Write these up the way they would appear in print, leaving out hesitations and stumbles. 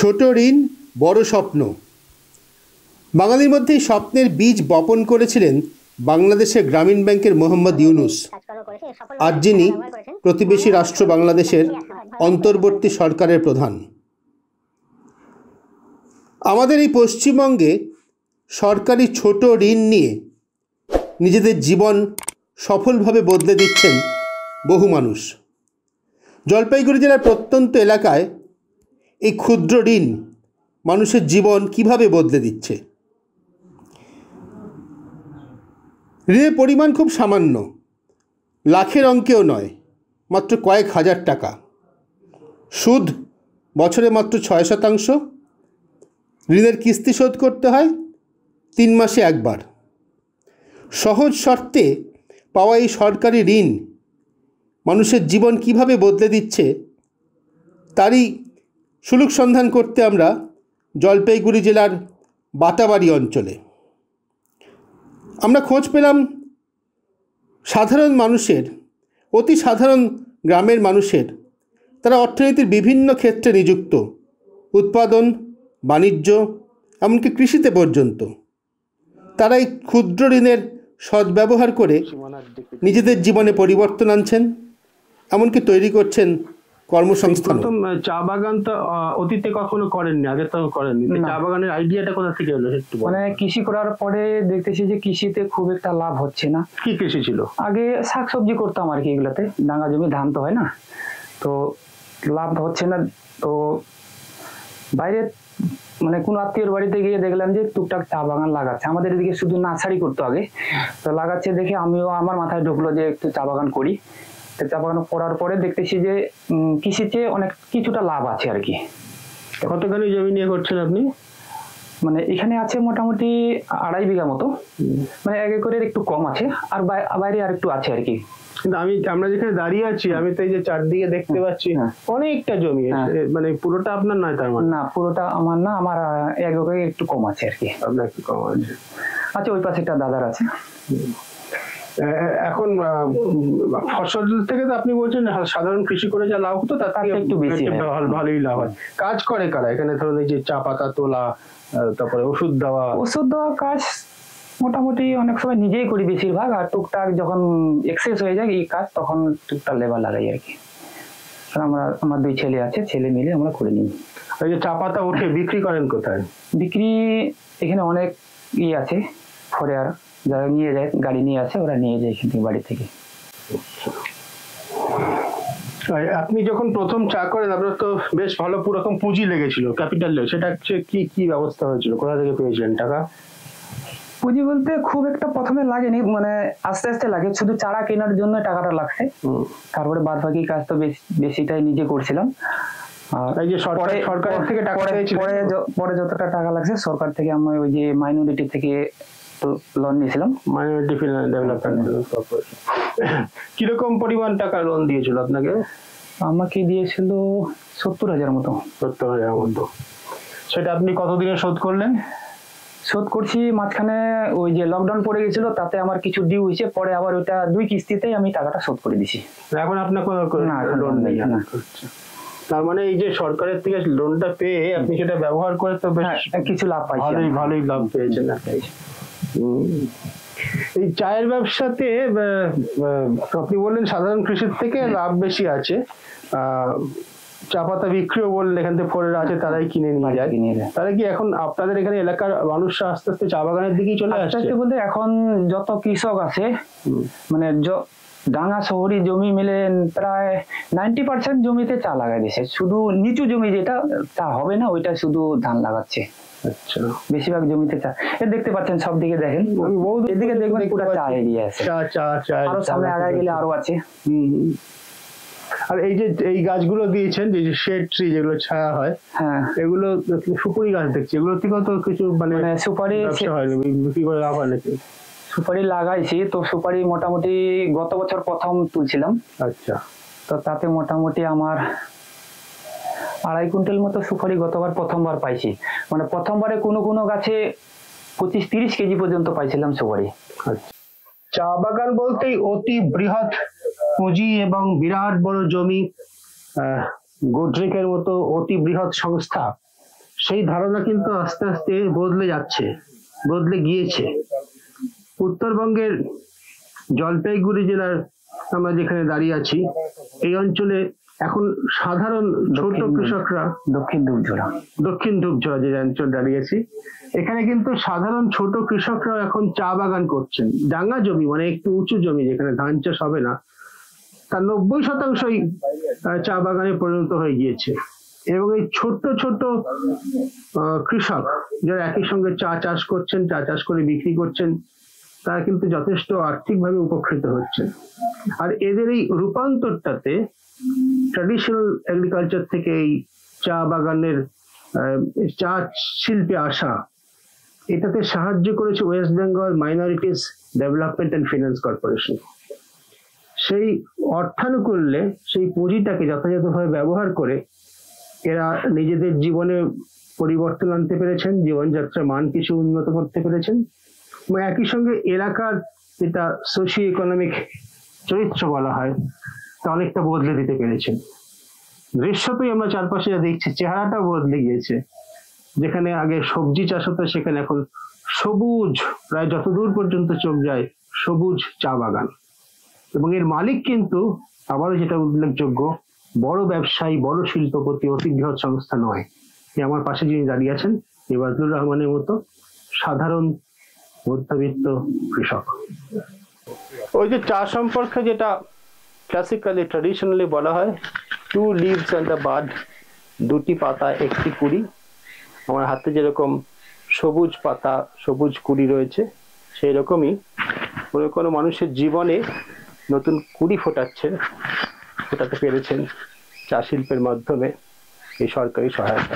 ছোট ঋণ বড় স্বপ্ন। বাঙালির মধ্যে স্বপ্নের বীজ বপন করেছিলেন বাংলাদেশের গ্রামীণ ব্যাংকের মোহাম্মদ ইউনুস। আজ যিনি প্রতিবেশী রাষ্ট্র বাংলাদেশের অন্তর্বর্তী সরকারের প্রধান। আমাদের এই পশ্চিমবঙ্গে সরকারি ছোট ঋণ নিয়ে নিজেদের জীবন সফলভাবে বদলে দিচ্ছেন বহু মানুষ। জলপাইগুড়ি জেলার প্রত্যন্ত এলাকায় এই ক্ষুদ্র ঋণ মানুষের জীবন কিভাবে বদলে দিচ্ছে। ঋণের পরিমাণ খুব সামান্য, লাখের অঙ্কেও নয়, মাত্র কয়েক হাজার টাকা। সুদ বছরে মাত্র 6%। ঋণের কিস্তি শোধ করতে হয় 3 মাসে একবার। সহজ শর্তে পাওয়া এই সরকারি ঋণ মানুষের জীবন কিভাবে বদলে দিচ্ছে তারই সুলুক সন্ধান করতে আমরা জলপাইগুড়ি জেলার বাতাবাড়ি অঞ্চলে। আমরা খোঁজ পেলাম সাধারণ মানুষের, অতি সাধারণ গ্রামের মানুষের। তারা অর্থনীতির বিভিন্ন ক্ষেত্রে নিযুক্ত, উৎপাদন, বাণিজ্য, এমনকি কৃষিতে পর্যন্ত। তারা এই ক্ষুদ্র ঋণের সদ্ব্যবহার করে নিজেদের জীবনে পরিবর্তন আনছেন, এমনকি তৈরি করছেন কর্মসংস্থান। চা বাগান তো অতীতে কখনো করেননি, আগে তো করেননি। চা বাগানের আইডিয়াটা কোথা থেকে এলো একটু? মানে কৃষি করার পরে দেখতেছি যে কৃষিতে খুব একটা লাভ হচ্ছে না। কি কৃষি ছিল? আগে শাকসবজি করতাম আর কি, এগুলাতে ডাঙ্গা জমি, ধান তো হয় না, তো লাভ হচ্ছে না। তো বাইরে মানে কোন আত্মীয়র বাড়িতে গিয়ে দেখলাম যে টুকটাক চা বাগান লাগাচ্ছে। আমাদের এদিকে শুধু নার্সারি করতো আগে, তো লাগাচ্ছে দেখে আমিও, আমার মাথায় ঢুকলো যে একটু চা বাগান করি। চা বাগান করার পরে দেখতেছি যে কৃষিতে অনেক কিছুটা লাভ আছে আর কি। কতখানি জমি নিয়ে করছেন আপনি? মানে এখানে আছে মোটামুটি 2.5 বিঘা মতো, মানে 1 একরের একটু কম আছে, আর বাইরে আর একটু আছে আর কি। কিন্তু আমরা যেখানে দাঁড়িয়ে আছি, আমি তো এই যে চারদিকে দেখতে পাচ্ছি অনেকটা জমি। মানে পুরোটা আপনার নয় তার মানে? না, পুরোটা আমার না, আমার 1 একরের একটু কম আছে আর কি। আপনার একটু কম আছে। আচ্ছা, ওই পাশে একটা দাদার আছে। এখন ফসল থেকে তো আপনি বলছেন সাধারণ কৃষি করে যা লাভ হতো তার থেকে একটু বেশি, ভালোই লাভ হয়। কাজ করে কারা এখানে? ধরুন এই যে চা পাতা তোলা, তারপরে ওষুধ দেওয়া কাজ মোটামুটি অনেক সময় নিজেই করি বেশিরভাগ, আর টুকটাক যখন এক্সেস হয়ে যায় এই কাজ তখন টুকটাক লেবার লাগাই আর কি। আমার 2 ছেলে আছে, ছেলে মিলে আমরা করে নিই। ওই যে চা পাতা উঠে বিক্রি করেন কোথায়? বিক্রি এখানে অনেক আছে, ফরেয়ার যারা নিয়ে যায়, গাড়ি নিয়ে আসে, ওরা নিয়ে যায় এখান থেকে, বাড়ি থেকে। আপনি যখন প্রথম চা করেন আপনার তো বেশ ভালো পুরোরকম পুঁজি লেগেছিল, ক্যাপিটাল। সেটা কি ব্যবস্থা হয়েছিল? কোথা থেকে পেয়েছিলেন টাকা? পুঁজি বলতে খুব একটা প্রথমে লাগেনি, মানে আস্তে আস্তে লাগে। শুধু চারা কেনার জন্য টাকাটা লাগছে, তারপরে বাদ বাকি কাজ তো বেশিটাই নিজে করছিলাম। আর এই যে সরকার থেকে টাকা পরে যতটা টাকা লাগছে সরকার থেকে, আমি ওই যে মাইনরিটি থেকে লোন নিয়েছিলাম, মাইনরিটি ডেভেলপমেন্ট কর্পোরেশন। কিরকম পরিমাণ টাকা লোন দিয়েছিল আপনাকে? আমাকে দিয়েছিল 70,000 মতো। 70,000 মতো। সেটা আপনি কতদিনে শোধ করলেন? শোধ করছি মাঝখানে, ওই যে লকডাউন পড়ে গেছিল, তাতে আমার কিছু ডিউ হয়েছে, পরে আবার ওইটা 2 কিস্তিতেই আমি টাকাটা শোধ করে দিছি। এখন আপনার কোনো লোন নেই? তার মানে এই যে সরকারের থেকে লোনটা পেয়ে আপনি সেটা ব্যবহার করে তো কিছু লাভ পাইছি, ভালোই লাভ পেয়েছেন। এই চায়ের ব্যবসাতে আপনি বললেন সাধারণ কৃষির থেকে লাভ বেশি আছে। চা পাতা বিক্রিও বললেন এখান থেকে পরে আছে, তারাই কিনে নিয়ে যায়। তারা কি এখন আপনাদের এখানে এলাকার মানুষরা আস্তে আস্তে চা বাগানের দিকেই চলে আসছে? বলতে এখন যত কৃষক আছে, মানে ডাঙ্গা শহরি জমি মিলে প্রায় 90% জমিতে চা লাগাই দিয়েছে। শুধু নিচু জমি যেটা চা হবে না, ওইটা শুধু ধান লাগাচ্ছে। আচ্ছা, বেশিরভাগ জমিতে চা। দেখতে পাচ্ছেন, সব দিকে দেখেন, এদিকে দেখবেন পুরো চা এরিয়া আছে। আরো সামনে আগায় গেলে আরো আছে। আর এই যে এই গাছগুলো দিয়েছেন, যে শেড ট্রি যেগুলো ছায়া হয়, এগুলো সুপারি গাছ দেখছি। এগুলো থেকে তো কিছু মানে সুপারি বিক্রি করে লাভ হয় নাকি? সুপারি লাগাইছি তো, সুপারি মোটামুটি গত বছর প্রথম তুলছিলাম। আচ্ছা, তো তাতে মোটামুটি আমার 2.5 কুইন্টাল মতো সুপারি গতবার প্রথমবার পাইছি। মানে প্রথমবারে কোনো গাছে 25-30 কেজি পর্যন্ত পাইছিলাম সুপারি। চা বাগান বলতেই অতি বৃহৎ পুঁজি এবং বিরাট বড় জমি, গোড্রেকের মতো অতি বৃহৎ সংস্থা সেই ধারণা কিন্তু আস্তে আস্তে বদলে যাচ্ছে, বদলে গিয়েছে। উত্তরবঙ্গের জলপাইগুড়ি জেলার আমরা যেখানে দাঁড়িয়ে আছি, এই অঞ্চলে এখন সাধারণ ছোট কৃষকরা, দক্ষিণ ধূপঝড়া যে অঞ্চল দাঁড়িয়েছি, এখানে কিন্তু সাধারণ ছোট কৃষকরা এখন চা বাগান করছেন। ডাঙ্গা জমি মানে একটু উঁচু জমি যেখানে ধান চাষ হবে না, তার 90%ই চা বাগানে পরিণত হয়ে গিয়েছে। এবং এই ছোট্ট ছোট্ট কৃষক যারা একই সঙ্গে চা চাষ করছেন, চা চাষ করে বিক্রি করছেন, তারা কিন্তু যথেষ্ট আর্থিকভাবে উপকৃত হচ্ছে। আর এদের এই রূপান্তরটাতে ট্র্যাডিশনাল এগ্রিকালচার থেকে এই চা বাগানের চা শিল্পে আসা, এটাতে সাহায্য করেছে West Bengal minorities development and finance corporation. সেই অর্থানুকূল্যে সেই পুঁজিটাকে যথাযথভাবে ব্যবহার করে এরা নিজেদের জীবনে পরিবর্তন আনতে পেরেছেন, জীবনযাত্রার মান কিছু উন্নত করতে পেরেছেন, এবং একই সঙ্গে এলাকার যেটা সোশিও ইকোনমিক চরিত্র বলা হয় তা অনেকটা বদলে দিতে পেরেছেন। দৃশ্যতেই আমরা চারপাশে যা দেখছি, চেহারাটাও বদলে গিয়েছে। যেখানে আগে সবজি চাষ হতো, সেখানে এখন সবুজ, প্রায় যতদূর পর্যন্ত চোখ যায় সবুজ চা বাগান। এবং এর মালিক কিন্তু আবারও যেটা উল্লেখযোগ্য, বড় ব্যবসায়ী, বড় শিল্পপতি, অতি বৃহৎ সংস্থা নয়। আমার পাশে যিনি দাঁড়িয়ে আছেন, ইবাদুর রহমানের মতো সাধারণ মধ্যবিত্ত কৃষক। ওই যে চা সম্পর্কে যেটা ক্লাসিক্যালি ট্র্যাডিশনালি বলা হয়, 2 leaves and a bud, 2টি পাতা 1টি কুড়ি। আমার হাতে যেরকম সবুজ পাতা, সবুজ কুড়ি রয়েছে, সেই রকমই কোনো মানুষের জীবনে নতুন কুড়ি ফোটাতে পেরেছেন চা শিল্পের মাধ্যমে এই সরকারি সহায়তা।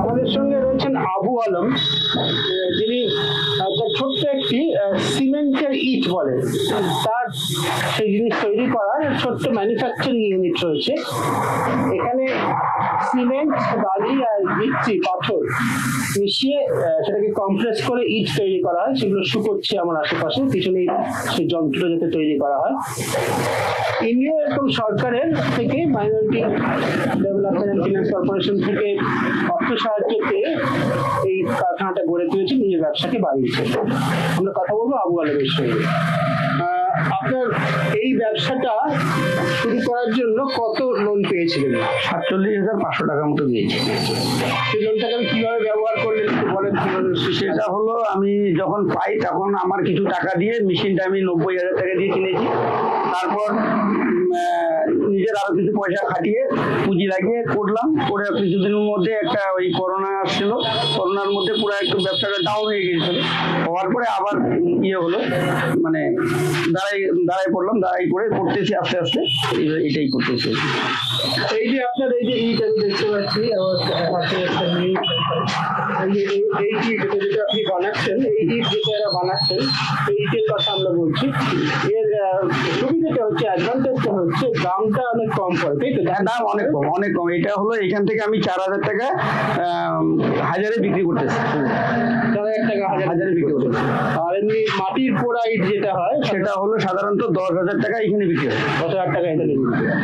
আমাদের সঙ্গে রয়েছেন আবু আলম, যিনি ছোট্ট একটি সিমেন্টের ইট বলে, তার সেই জিনিস তৈরি করার ছোট্ট ম্যানুফ্যাকচারিং ইউনিট রয়েছে। এখানে সিমেন্ট, বালি আর ভিত্তি পাথর মিশিয়ে সেটাকে কম্প্রেস করে ইট তৈরি করা হয়। সেগুলো শুকোচ্ছে আমার আশেপাশে, পিছনে সেই যন্ত্র যাতে তৈরি করা হয়। ইন্ডিয়া এরকম সরকারের থেকে minority development and finance corporation থেকে অর্থ সাহায্য পেয়ে এই কারখানাটা গড়ে তুলেছে, নিজের ব্যবসাকে বাড়িয়েছে। আমরা কথা বলবো আবু আলমের সঙ্গে। আপনার এই ব্যবসাটা শুরু করার জন্য কত লোন পেয়েছিলেন? 47,500 টাকার মতো দিয়েছি। সেই লোনটাকে আমি কিভাবে ব্যবহার করলেন একটু বলেন। সেটা হলো, আমি যখন পাই তখন আমার কিছু টাকা দিয়ে মেশিনটা আমি 90,000 টাকা দিয়ে কিনেছি। তারপর নিজের আরো কিছু পয়সা খাটিয়ে পুঁজি লাগিয়ে করলাম। করে কিছুদিনের মধ্যে একটা ওই করোনা আসছিল, করোনার মধ্যে পুরো একটু ব্যবসাটা ডাউন হয়ে গিয়েছিল। হওয়ার পরে আবার ইয়ে হলো, মানে দাঁড়াই পড়লাম, দাঁড়াই করে করতেছি আস্তে আস্তে, এটাই করতেছি। এই যে আপনার এই যে ইট আমি দেখতে পাচ্ছি, আমার পাশে একটা এই ইট যেটা আপনি বানাচ্ছেন, এই ইট যেটা এরা বানাচ্ছেন, এই ইটের কথা আমরা বলছি। এর সুবিধাটা হচ্ছে, অ্যাডভান্টেজটা হচ্ছে দামটা অনেক কম পড়ে, তাই তো? দাম অনেক কম, অনেক কম। এটা হলো এখান থেকে আমি 4,000 টাকা হাজারে বিক্রি করতেছি। 4,000 টাকা হাজারে বিক্রি করতেছি। আর এমনি মাটির পোড়া ইট যেটা হয়, সেটা হলো সাধারণত 10,000 টাকা এখানে বিক্রি হয়। 10,000 টাকা এখানে বিক্রি হয়,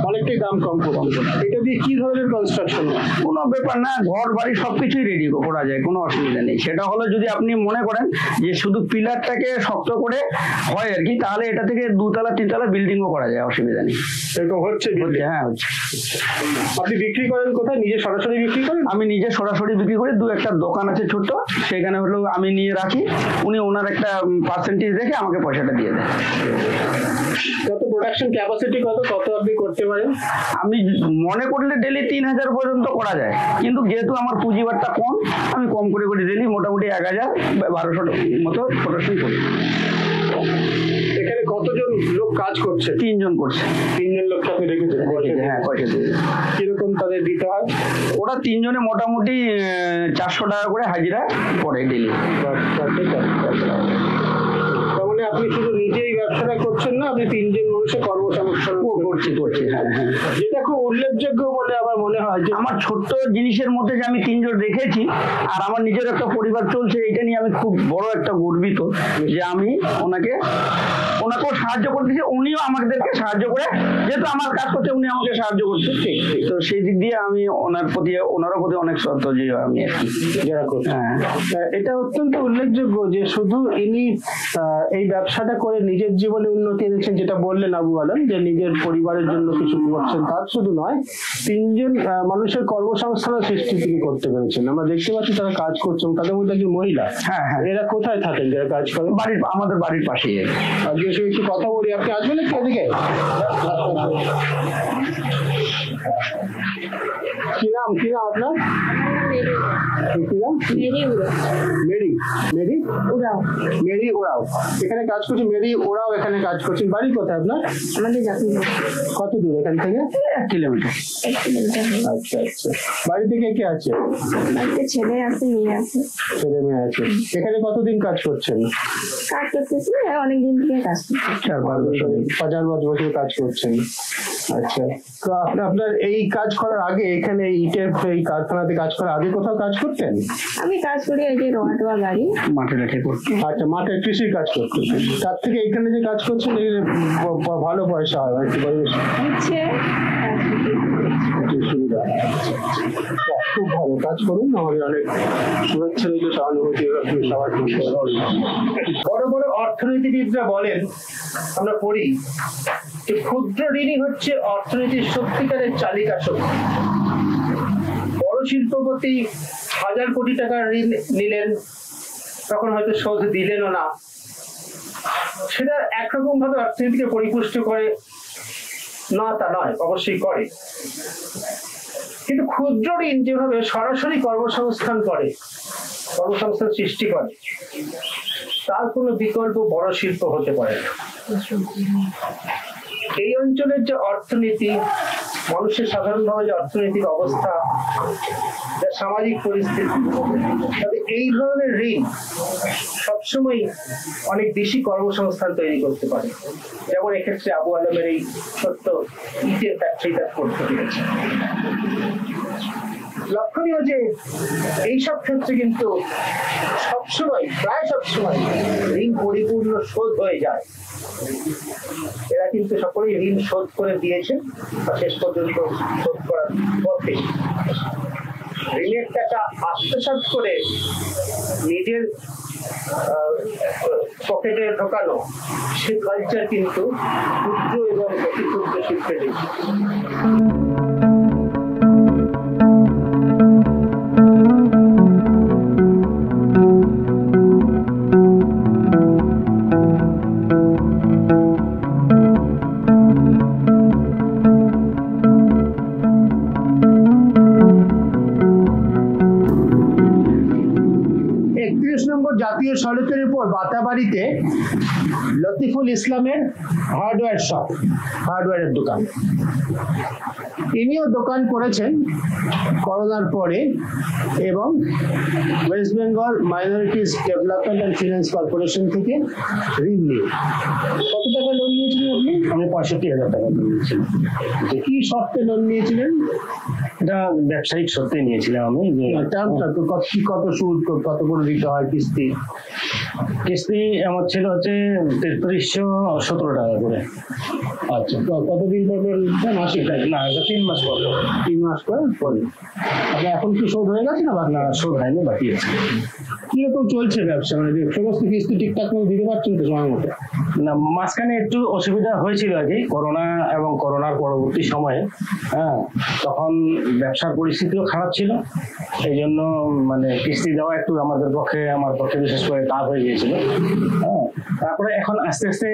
অনেকটাই দাম কম পড়ে। এটা দিয়ে কি ধরনের কনস্ট্রাকশন? কোনো ব্যাপার না, ঘর বাড়ি সবকিছুই রেডি করা যায়, কোনো অসুবিধা নেই। সেটা হলো যদি আপনি মনে করেন যে শুধু পিলারটাকে শক্ত করে হয় আর কি, তাহলে এটা থেকে 2তলা 3তলা বিল্ডিংও করা যায়, অসুবিধা নেই। এরকম হচ্ছে? হ্যাঁ, হচ্ছে। আপনি বিক্রি করেন কোথায়? নিজে সরাসরি বিক্রি করেন? আমি নিজে সরাসরি বিক্রি করি। 2-1টা দোকান আছে ছোট্ট, সেখানে হলো আমি নিয়ে রাখি, উনি ওনার একটা পার্সেন্টেজ রেখে আমাকে পয়সাটা দিয়ে দেয়। কত প্রোডাকশন ক্যাপাসিটি, কত আপনি করতে পারেন? আমি মনে করলে ডেলি 3,000 পর্যন্ত করা যায়, কিন্তু যেহেতু আমার পুঁজিবারটা কম, আমি কম করে ডেলি মোটামুটি 1,000 বা 1,200 মতো প্রোডাকশন করি। এখানে কতজন লোক কাজ করছে? 3 জন করছে। 3 জন লোককে আপনি রেখেছেন? হ্যাঁ, পয়সা দিয়ে। কিরকম তাদের দিতে হয়? ওরা 3 জনে মোটামুটি 400 টাকা করে হাজিরা পড়ে ডেলি। তার মানে আপনি শুধু নিজেই ব্যবসাটা করছেন না, আপনি 3 জন মানুষের কর্মসংস্থান করছি। হ্যাঁ। যেটা খুব উল্লেখযোগ্য বলে আমার মনে হয় যে আমার ছোট্ট জিনিসের মধ্যে যে আমি 3 জন রেখেছি আর আমার নিজের একটা পরিবার চলছে, এটা নিয়ে আমি খুব বড় একটা গর্বিত যে আমি ওনাকেও সাহায্য করতেছি, উনিও আমাদেরকে সাহায্য করে, যেহেতু আমার কাজ করতে উনি আমাকে সাহায্য করছে। তো সেই দিক দিয়ে আমি ওনারও প্রতি অনেক শ্রদ্ধা যে আমি আর কি যারা করছে। হ্যাঁ, এটা অত্যন্ত উল্লেখযোগ্য যে শুধু ইনি এই ব্যবসাটা করে নিজের জীবনে উন্নতি এনেছেন, যেটা বললেন আবু আলম, যে নিজের পরিবারের জন্য কিছু করছেন, তার শুধু নয়, 3 জন মানুষের কর্মসংস্থানের সৃষ্টি তিনি করতে পেরেছেন। আমরা দেখতে পাচ্ছি তারা কাজ করছেন, তাদের মধ্যে একজন মহিলা। হ্যাঁ। এরা কোথায় থাকেন যারা কাজ করেন? আমাদের বাড়ির পাশেই। আজকে এসে একটু কথা বলি, আপনি আসবেন একটু এদিকে? কি নাম আপনার? মেরি ওরাও এখানে কাজ করছে। মেরি ওরাও এখানে কাজ করছেন। বাড়ি কোথায় আপনার? আমাদের জাতীয় কত দূর এখান থেকে? 1 কিলোমিটার। আচ্ছা। বাড়ি থেকে কে আছে? বাড়িতে ছেলে আছে, মেয়ে আছে। ছেলে মেয়ে আছে। এখানে কতদিন কাজ করছেন? কাজ করতেছি অনেকদিন থেকে কাজ করছি। 4-5 বছর কাজ করছেন। আচ্ছা, তো আপনার এই কাজ করার আগে, এখানে ইটের এই কারখানাতে কাজ করার আগে কোথাও কাজ করতেন? আমি কাজ করি এই যে রোয়া গাড়ি মাঠে করছি। আচ্ছা, মাঠে কৃষির কাজ করতেন। তার থেকে এখানে যে কাজ করছেন ভালো পয়সা হয় একটু হচ্ছে সুবিধা। খুব ভালো কাজ করুন, আমাদের অনেক শুভেচ্ছা রইল, সহানুভূতি সবার। বড় বড় অর্থনীতিবিদরা বলেন, আমরা পড়ি যে ক্ষুদ্র ঋণই হচ্ছে অর্থনীতির সত্যিকারের চালিকা শক্তি। বড় শিল্পপতি 1000 কোটি টাকার ঋণ নিলেন, তখন হয়তো শোধ দিলেনও না, সেটা একরকম ভাবে অর্থনীতিকে পরিপুষ্ট করে না তা নয়, অবশ্যই করে, কিন্তু ক্ষুদ্র ঋণ যেভাবে সরাসরি কর্মসংস্থান সৃষ্টি করে, তার কোনো বিকল্প বড় শিল্প হতে পারে না। এই অঞ্চলের যে অর্থনীতি, মানুষের সাধারণভাবে যে অর্থনৈতিক অবস্থা, যা সামাজিক পরিস্থিতি, তাতে এই ধরনের ঋণ সবসময় অনেক বেশি কর্মসংস্থান তৈরি করতে পারে। যেমন এক্ষেত্রে আবু আলমের এই ছোট্ট ইটের ফ্যাক্টরিটা করতে পেরেছে। লক্ষণীয় যে এইসব ক্ষেত্রে কিন্তু প্রায় সবসময় ঋণ পরিপূর্ণ শোধ হয়ে যায়। এরা কিন্তু সকলেই ঋণ শোধ করে দিয়েছেন বা শেষ পর্যন্ত শোধ করার পথে। ঋণের টাকা আত্মসাৎ করে নিজের পকেটে ঢোকানো, সে কালচার কিন্তু ক্ষুদ্র এবং অতি ক্ষুদ্র শিল্পে নেই। 31 নম্বর জাতীয় সড়কের উপর বাতাবাড়িতে লতিফুল ইসলামের হার্ডওয়্যারের দোকান। ইনিও দোকান করেছেন করোনার পরে এবং West Bengal minorities development and finance corporation থেকে ঋণ নিয়ে। কত টাকা লোন নিয়েছিলেন আপনি? আমি 65,000 টাকা লোন নিয়েছিলাম। কি শর্তে লোন নিয়েছিলেন? এটা ব্যবসায়িক সত্যি নিয়েছিলাম আমি। কত সুদ, কত করে দিতে হয় কিস্তি? কিস্তি আমার ছিল হচ্ছে 3317 টাকা করে। আচ্ছা, কতদিন পর মাসে? না, 3 মাস পর। 3 মাস পরে। আপনার এখন কি শোধ হয়ে গেছে? না, শোধ হয়নি, বাকি আছে। কিরকম চলছে ব্যবসা? মানে সমস্ত কিস্তি ঠিকঠাক মতো দিতে পারছেন তো সময় মতো? না, মাঝখানে একটু অসুবিধা হয়েছিল আর কি, করোনা এবং করোনার পরবর্তী সময়ে। তখন ব্যবসার পরিস্থিতিও খারাপ ছিল, এই জন্য মানে কিস্তি দেওয়া একটু আমার পক্ষে বিশেষ করে টাফ হয়ে গিয়েছিল। তারপরে এখন আস্তে আস্তে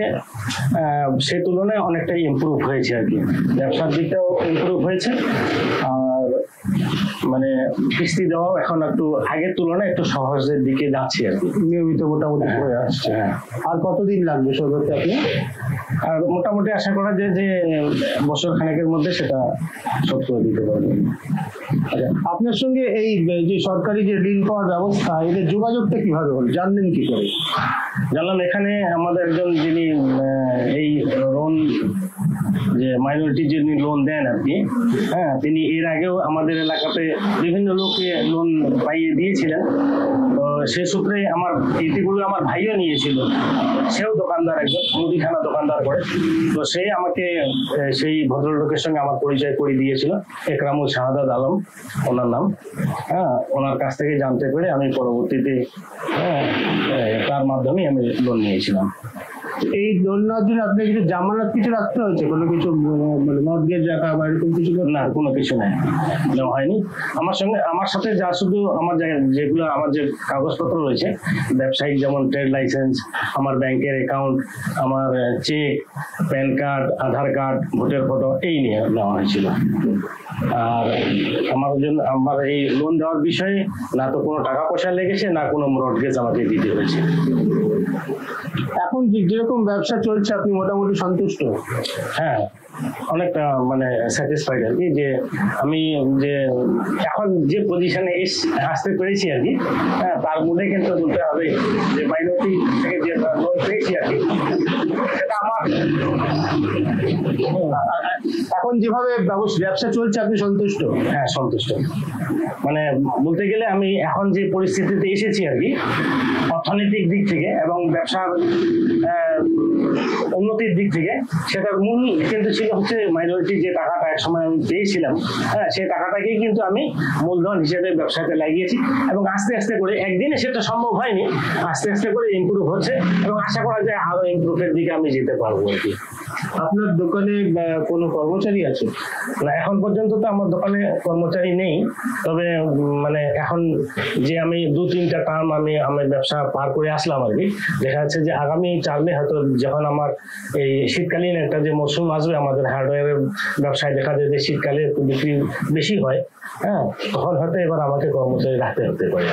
সেই তুলনায় অনেকটাই ইমপ্রুভ হয়েছে আর কি, ব্যবসার দিকটাও ইমপ্রুভ হয়েছে। আর মানে কিস্তি দেওয়া এখন একটু আগের তুলনায় একটু সহজের দিকে যাচ্ছে আর কি। নিয়মিত মোটামুটি করে আসছে। হ্যাঁ, আর কতদিন লাগবে শোধ করতে আপনি? আর মোটামুটি আশা করা যায় যে বছর খানেকের মধ্যে সেটা শোধ করে দিতে পারবেন। আচ্ছা, আপনার সঙ্গে এই যে সরকারি যে ঋণ পাওয়ার ব্যবস্থা, এদের যোগাযোগটা কিভাবে হলো, জানলেন কি করে? জানলাম এখানে আমাদের একজন যিনি এই লোন যে মাইনরিটি যিনি লোন দেন আর কি, হ্যাঁ, তিনি এর আগেও আমাদের এলাকাতে বিভিন্ন লোককে লোন পাইয়ে দিয়েছিলেন। তো সে সূত্রে আমার ইতিপূর্বে আমার ভাইও নিয়েছিল, সেও দোকানদার, একজন মুদিখানা দোকানদার করে। তো সে আমাকে সেই ভদ্রলোকের সঙ্গে আমার পরিচয় করে দিয়েছিল, একরামুল শাহাদাত আলম ওনার নাম। হ্যাঁ, ওনার কাছ থেকে জানতে পেরে আমি পরবর্তীতে তার মাধ্যমে আমি লোন নিয়েছিলাম। এই লোন নেওয়ার জন্য আপনার কিছু জামানত কিছু রাখতে হয়েছে, কোনো কিছু মানে মর্টগেজ রাখা বা এরকম কিছু? না, কোনো কিছু নেই, নেওয়া হয়নি। আমার সাথে যা শুধু আমার যেগুলো আমার যে কাগজপত্র রয়েছে ব্যবসায়িক, যেমন ট্রেড লাইসেন্স, আমার ব্যাংকের অ্যাকাউন্ট, আমার চেক, প্যান কার্ড, আধার কার্ড, ভোটার ফটো, এই নিয়ে নেওয়া হয়েছিল। আর আমার এই লোন দেওয়ার বিষয়ে না তো কোনো টাকা পয়সা লেগেছে, না কোনো মর্টগেজ আমাকে দিতে হয়েছে। এখন যেরকম ব্যবসা চলছে আপনি মোটামুটি সন্তুষ্ট? হ্যাঁ, অনেকটা মানে স্যাটিসফাইড আর কি, যে আমি যে এখন যে পজিশনে আসতে পেরেছি আর কি, হ্যাঁ, তার মধ্যে কিন্তু বলতে হবে যে মাইনরিটি থেকে যে লোন পেয়েছি আর কি, সেটা আমার এখন যেভাবে ব্যবসা চলছে আপনি সন্তুষ্ট? হ্যাঁ, সন্তুষ্ট। মানে বলতে গেলে আমি এখন যে পরিস্থিতিতে এসেছি আর কি, অর্থনৈতিক দিক থেকে এবং ব্যবসার উন্নতির দিক থেকে, সেটার মূল কিন্তু ছিল হচ্ছে মাইনরিটি যে টাকাটা একসময় আমি পেয়েছিলাম, হ্যাঁ, সেই টাকাটাকেই কিন্তু আমি মূলধন হিসেবে ব্যবসাতে লাগিয়েছি। এবং আস্তে আস্তে করে, একদিনে সেটা সম্ভব হয়নি, আস্তে আস্তে করে ইমপ্রুভ হচ্ছে এবং আশা করা যায় আরো ইমপ্রুভের দিকে আমি যেতে পারবো আর কি। আপনার দোকানে কোনো কর্মচারী আছে? না, এখন পর্যন্ত তো আমার দোকানে কর্মচারী নেই, তবে মানে এখন যে আমি 2-3টা টার্ম আমি ব্যবসা পার করে আসলাম আর কি, দেখা যাচ্ছে যে আগামী টার্মে হয়তো যখন আমার এই শীতকালীন একটা যে মৌসুম আসবে আমাদের হার্ডওয়্যারের ব্যবসায়, দেখা যায় যে শীতকালে একটু বিক্রি বেশি হয়, হ্যাঁ, তখন হয়তো এবার আমাকে কর্মচারী রাখতে হতে পারে।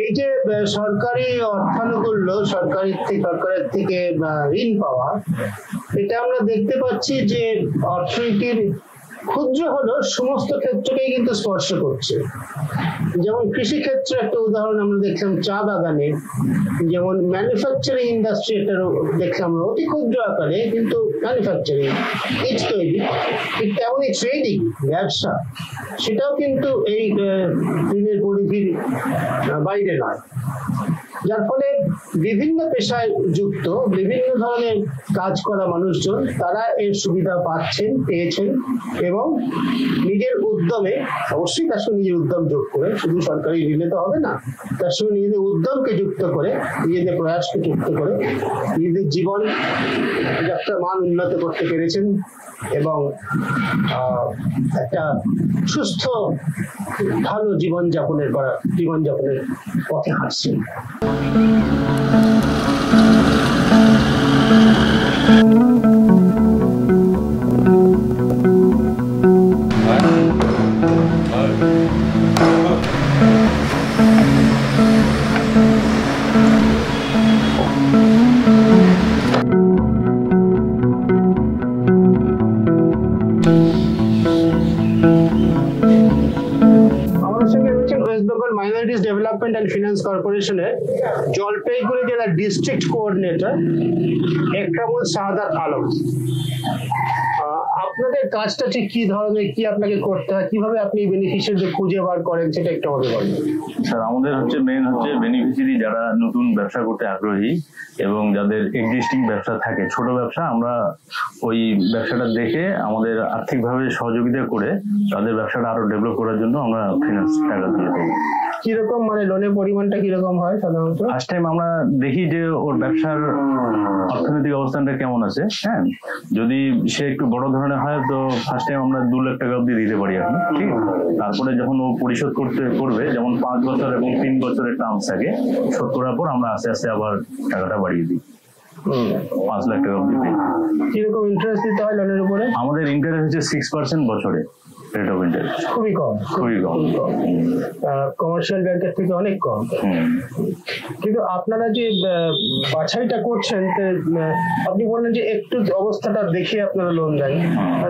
এই যে সরকারি অর্থানুকূল্য, সরকারের থেকে ঋণ পাওয়া, এটা আমরা দেখতে পাচ্ছি যে অর্থনীতির ক্ষুদ্র হলো সমস্ত ক্ষেত্রকেই কিন্তু স্পর্শ করছে। যেমন কৃষি ক্ষেত্রে একটা উদাহরণ আমরা দেখলাম, চা বাগানে, যেমন ম্যানুফ্যাকচারিং ইন্ডাস্ট্রি একটা দেখলাম অতি ক্ষুদ্র আকারে, কিন্তু ম্যানুফ্যাকচারিং ইট তৈরি, ঠিক তেমনই ট্রেডিং ব্যবসা, সেটাও কিন্তু এই ঋণের পরিধির বাইরে নয়। যার ফলে বিভিন্ন পেশায় যুক্ত বিভিন্ন ধরনের কাজ করা মানুষজন তারা এর সুবিধা পেয়েছেন এবং নিজের উদ্যমে, অবশ্যই তার সঙ্গে নিজের উদ্যম যোগ করে, শুধু সরকারি ঋণে তো হবে না, তার সঙ্গে নিজেদের উদ্যমকে যুক্ত করে, নিজেদের প্রয়াসকে যুক্ত করে নিজেদের জীবন যাত্রার মান উন্নত করতে পেরেছেন এবং একটা সুস্থ ভালো জীবনযাপনের পথে হাঁটছেন। মাইনরিটিস ডেভেলপমেন্ট অ্যান্ড ফিনান্স কর্পোরেশনের জলপাইগুড়ি জেলার ডিস্ট্রিক্ট কোঅর্ডিনেটর একরামুল শাহাদাত আলম। আপনাদের কাজটা ঠিক কি ধরনের, কি আপনাকে করতে হয়, কিভাবে আপনি বেনিফিশিয়ারিদের খুঁজে বার করেন, সেটা একটু আমাকে বলেন। স্যার, আমাদের মেইন হচ্ছে বেনিফিশিয়ারি যারা নতুন ব্যবসা করতে আগ্রহী এবং যাদের এক্সিস্টিং ব্যবসা থাকে, ছোট ব্যবসা, আমরা ওই ব্যবসাটা দেখে আমাদের আর্থিকভাবে সহযোগিতা করে তাদের ব্যবসাটা আরো ডেভেলপ করার জন্য আমরা ফিনান্স টাকা দিয়ে থাকি। কিরকম মানে লোনের পরিমাণটা কিরকম হয় সাধারণত? ফার্স্ট টাইম আমরা দেখি যে ওর ব্যবসার অর্থনৈতিক অবস্থানটা কেমন আছে। হ্যাঁ, যদি সে একটু বড় ধরনের হয় তো ফার্স্ট টাইম আমরা 2 লাখ টাকা অব্দি দিতে পারি এখন, ঠিক। তারপরে যখন ও পরিশোধ করবে, যেমন 5 বছর এবং 3 বছরের টার্মস থাকে, শোধ করার পর আমরা আস্তে আস্তে আবার টাকাটা বাড়িয়ে দিই। 5 লাখ টাকা অবধি পেয়ে যাবে। কিরকম ইন্টারেস্ট দিতে হয় লোনের উপরে? আমাদের ইন্টারেস্ট হচ্ছে 6% বছরে রেট অফ ইন্টারেস্ট, খুবই কম, খুবই কম। কমার্শিয়াল ব্যাংকের থেকে অনেক কম। কিন্তু আপনারা যে বাছাইটা করছেন, আপনি বললেন যে একটু অবস্থাটা দেখে আপনারা লোন দেন,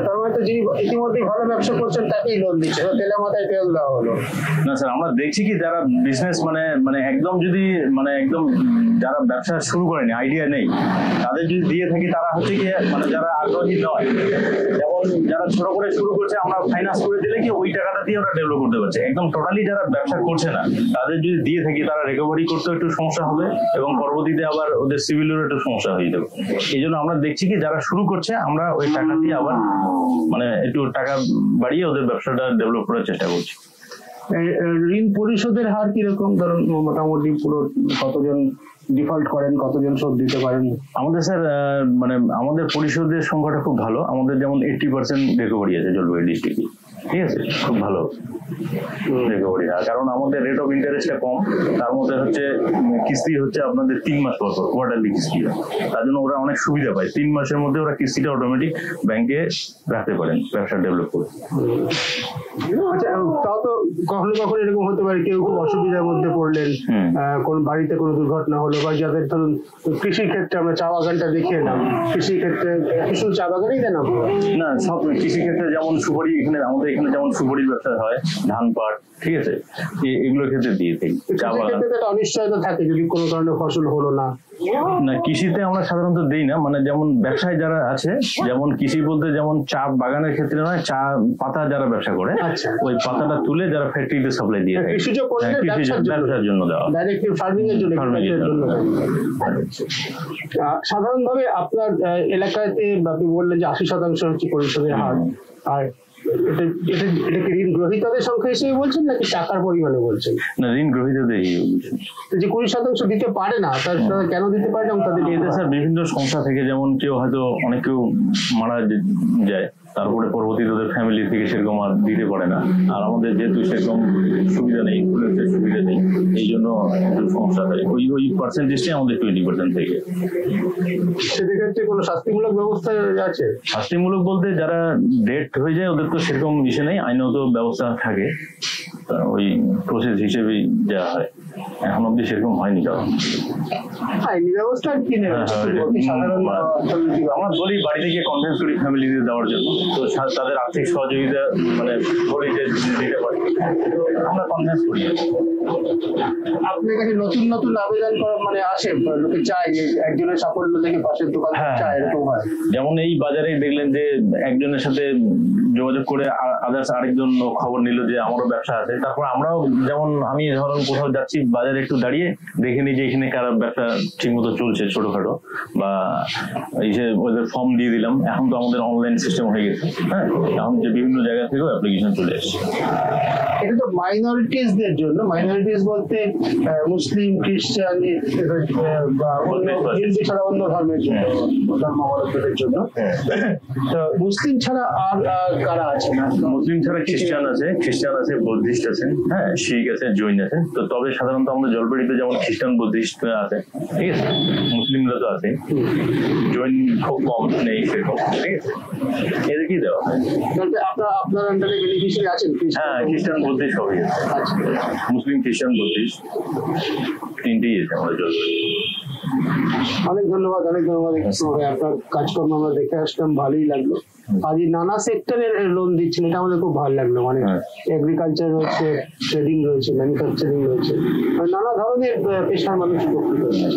তার মানে তো যিনি ইতিমধ্যে ভালো ব্যবসা করছেন তাকেই লোন দিচ্ছে, তেলে মাথায় তেল দেওয়া হলো না স্যার, আমরা দেখছি কি যারা বিজনেস মানে একদম যদি একদম যারা ব্যবসা শুরু করেনি, আইডিয়া নেই, তাদের যদি দিয়ে থাকি তারা হচ্ছে কি যারা আগ্রহী নয়, যেমন যারা ছোট করে শুরু করছে আমরা ফাইন্যান্স করে দিলে কি ওই টাকাটা দিয়ে ওরা ডেভেলপ করতে পারছে। একদম টোটালি যারা ব্যবসা করছে না তাদের যদি দিয়ে থাকি তারা রিকভারি করতে একটু সমস্যা হবে এবং পরবর্তীতে আবার ওদের সিভিলেরও একটু সমস্যা হয়ে যাবে। এই জন্য আমরা দেখছি কি যারা শুরু করছে আমরা ওই টাকা দিয়ে আবার একটু টাকা বাড়িয়ে ওদের ব্যবসাটা ডেভেলপ করার চেষ্টা করছি। ঋণ পরিশোধের হার কিরকম? ধরুন মোটামুটি পুরো কতজন ডিফল্ট করেন, কতজন শোধ দিতে পারেন? আমাদের স্যার আমাদের পরিশোধের সংখ্যাটা খুব ভালো। আমাদের যেমন 80% রিকভারি আছে জলপাইগুড়ি ডিস্ট্রিক্টে, ঠিক আছে, খুব ভালো রিকভারি। কারণ আমাদের রেট অফ ইন্টারেস্টটা কম, তার মধ্যে হচ্ছে কিস্তি হচ্ছে আপনাদের 3 মাস পর পর কোয়ার্টারলি কিস্তি, তার জন্য ওরা অনেক সুবিধা পায়। 3 মাসের মধ্যে ওরা কিস্তিটা অটোমেটিক ব্যাংকে রাখতে পারেন ব্যবসা ডেভেলপ করে। আচ্ছা, তাও তো কখনো কখনো এরকম হতে পারে কেউ খুব অসুবিধার মধ্যে পড়লেন, কোন বাড়িতে কোনো দুর্ঘটনা হলো, বা যাদের ধরুন কৃষি ক্ষেত্রে আমরা চা বাগানটা দেখে এলাম, কৃষি ক্ষেত্রে শুধু চা বাগানেই দেন না, সব কৃষি ক্ষেত্রে যেমন সুপারি, আমাদের এখানে যেমন সুপারির ব্যবসা হয়, ধান পাট, ঠিক আছে, এগুলোর ক্ষেত্রে দিয়ে থাকি। চা বাগান অনিশ্চয়তা থাকে যদি কোনো কারণে ফসল হলো না। না, কৃষিতে আমরা সাধারণত দিই না, যেমন ব্যবসায় যারা আছে, যেমন কৃষি বলতে যেমন চা বাগানের ক্ষেত্রে নয়, চা পাতা যারা ব্যবসা করে ওই পাতাটা তুলে যারা ফ্যাক্টরিতে সাপ্লাই দিয়ে থাকে, ব্যবসার জন্য দেওয়া, ফার্মিং এর জন্য। সাধারণভাবে আপনার এলাকাতে আপনি বললেন যে 80% হচ্ছে পরিশোধের হার, আর এটা কি ঋণ গ্রহীতাদের সংখ্যা হিসেবে বলছেন নাকি টাকার পরিমাণে বলছেন? না, ঋণ গ্রহীতাদের যে 20% দিতে পারে না, তারা কেন দিতে পারে না? তাদের স্যার বিভিন্ন সংস্থা থেকে, যেমন কেউ হয়তো অনেক কেউ মারা যায়, তারপরে পরবর্তীতে ওদের ফ্যামিলি থেকে সেরকম আর দিতে পারে না, আর আমাদের যেহেতু সেরকম সুবিধা নেই, সুবিধা নেই, এই জন্য সমস্যা হয়। ওই পার্সেন্টেজটাই আমাদের 20% থেকে। সেক্ষেত্রে কোনো শাস্তিমূলক ব্যবস্থা আছে? শাস্তিমূলক বলতে যারা ডেট হয়ে যায় ওদের তো সেরকম বিষয় নেই, আইনত ব্যবস্থা থাকে, ওই প্রসেস হিসেবেই দেওয়া হয়। এখন অব্দি সেরকম হয়নি। আইনি ব্যবস্থা কি নেই, আমরা বলি বাড়িতে গিয়ে কনফারেন্স করি ফ্যামিলিতে দেওয়ার জন্য, তো তাদের আর্থিক সহযোগিতা বলি যে দিতে পারি, আমরা কনফারেন্স করি। আপনার কাছে নতুন নতুন আবেদন আসে, লোকে চায় যে একজনের সাফল্য থেকে পাশের দোকান চায়, এরকম হয়? যেমন এই বাজারে দেখলেন যে একজনের সাথে যোগাযোগ করে আদার্স আরেকজন খবর নিল যে আমারও ব্যবসা আছে, তারপর আমরাও যেমন আমি ধরুন কোথাও যাচ্ছি বাজারে একটু দাঁড়িয়ে দেখে নিই যে এখানে কারা ব্যবসা ঠিক মতো চলছে ছোটখাটো, বা এই যে ওদের ফর্ম দিয়ে দিলাম। এখন তো আমাদের অনলাইন সিস্টেম হয়ে গেছে, হ্যাঁ, এখন যে বিভিন্ন জায়গা থেকেও অ্যাপ্লিকেশন চলে আসছে। এটা তো মাইনরিটিসদের জন্য, মাইনরিটিস বলতে মুসলিম, খ্রিস্টান বা হিন্দু ছাড়া অন্য ধর্মের জন্য, ধর্মাবলম্বীদের জন্য। তো মুসলিম ছাড়া আর কারা আছে? না, মুসলিম ছাড়া খ্রিস্টান আছে, বৌদ্ধিস্ট আছে, হ্যাঁ, শিখ আছে, জৈন আছে। তো তবে সাধারণত আমাদের জলপাইগুড়িতে যেমন খ্রিস্টান বৌদ্ধিস্ট আছে, ঠিক আছে, মুসলিমরা তো আছে, জৈন খুব কম নেই সেরকম, ঠিক আছে, এদেরকেই দেওয়া হয়। আপনার আন্ডারে বেনিফিশিয়ারি আছেন? হ্যাঁ, খ্রিস্টান বৌদ্ধিস্ট সবই আছে, মুসলিম, খ্রিস্টান, বৌদ্ধিস্ট তিনটেই আছে আমাদের জলপাইগুড়ি। অনেক ধন্যবাদ, আপনার কাজকর্ম আমরা দেখে আসলাম, ভালোই লাগলো। আজ নানা সেক্টরের লোন দিচ্ছেন, এটা আমাদের খুব ভালো লাগলো। এগ্রিকালচার রয়েছে, ট্রেডিং রয়েছে, ম্যানুফ্যাকচারিং রয়েছে, নানা ধরনের পেশার মানুষ উপকৃত হচ্ছে।